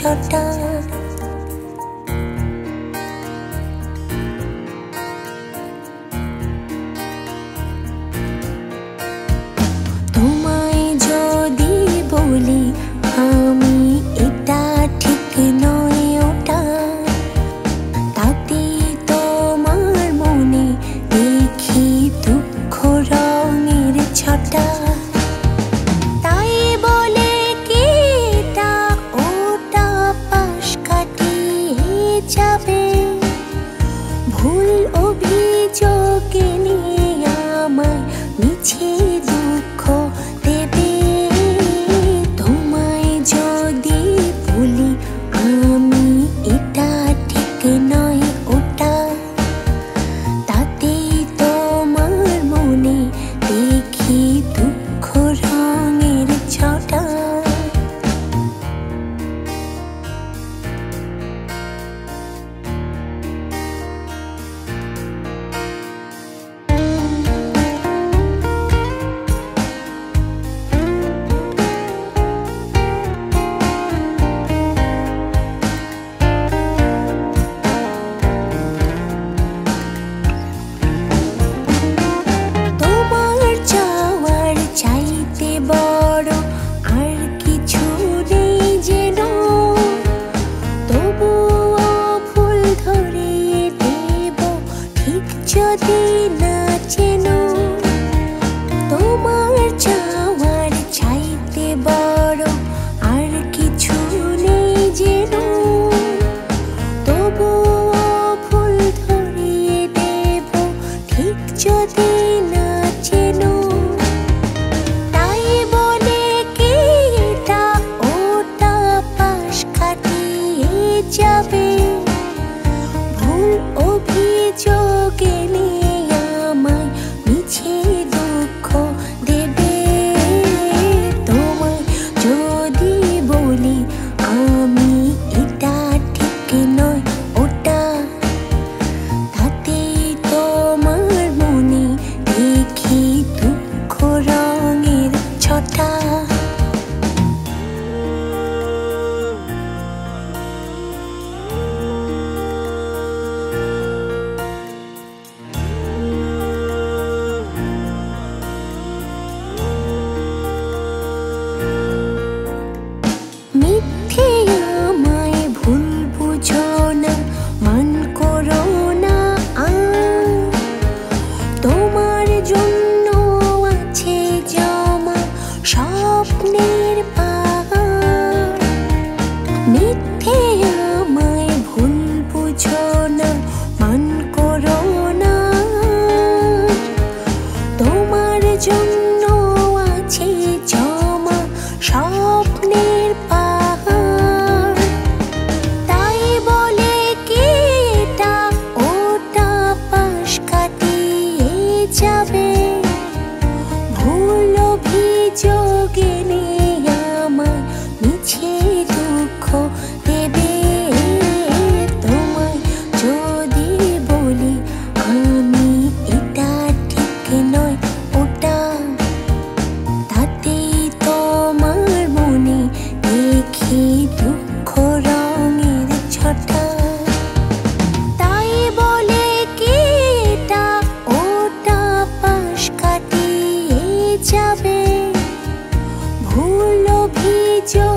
ছটা। তোমায় যদি বলি আমি এটা ঠিক নয় ওটা, তাতে তোমার মনে দেখি দুঃখ রঙের ছটা। তাই বলে কি এটা ওটা পাশ কাটিয়ে যাবে, ভুল অভিযোগে নিয়ে আমায় মিছে দুঃখ দেবে। তোমায় যদি বলি আমি এটা ঠিক নয় ওটা, তাতেই তোমার মনে দেখি দুঃখ রঙের ছটা। চাইতে বড় আর কিছু নেই যেন, তবুও ফুল ধরিয়ে দেব ঠিক যদি না চেন। তোমার চাওয়ার চাইতে বড় আর কিছু নেই যেন, তবুও ফুল ধরিয়ে দেব ঠিক যদি না চেন। যাবে ভুল অভিযোগে নিয়ে আমায় মিছে দুঃখ দেবে। তোমায় যদি বলি আমি এটা ঠিক নয় ওটা, তাতেই তোমার মনে দেখি দুঃখ রঙের ছটা। মিথ্যে আমায় ভুল বুঝো না, মান করো না তোমার জন্য আছে জমা স্বপ্নের পাহাড়। মিথ্যে আমায় ভুল বুঝো না, মান করো না তোমার জন্য আছে জমা স্বপ্নের পাহাড়। তাই বলে কি এটা ওটা পাশ কাটিয়ে যাবে, ভুল অভিযোগে নিয়ে আমায় মিছে দুঃখ দেবে। তোমায় যদি বলি আমি এটা ঠিক নয় ওটা, তাতেই তোমার মনে দেখি দুঃখ রঙের ছটা। তাই বলে কি এটা ওটা পাশ কাটিয়ে যাবে, ভুল অভিযোগ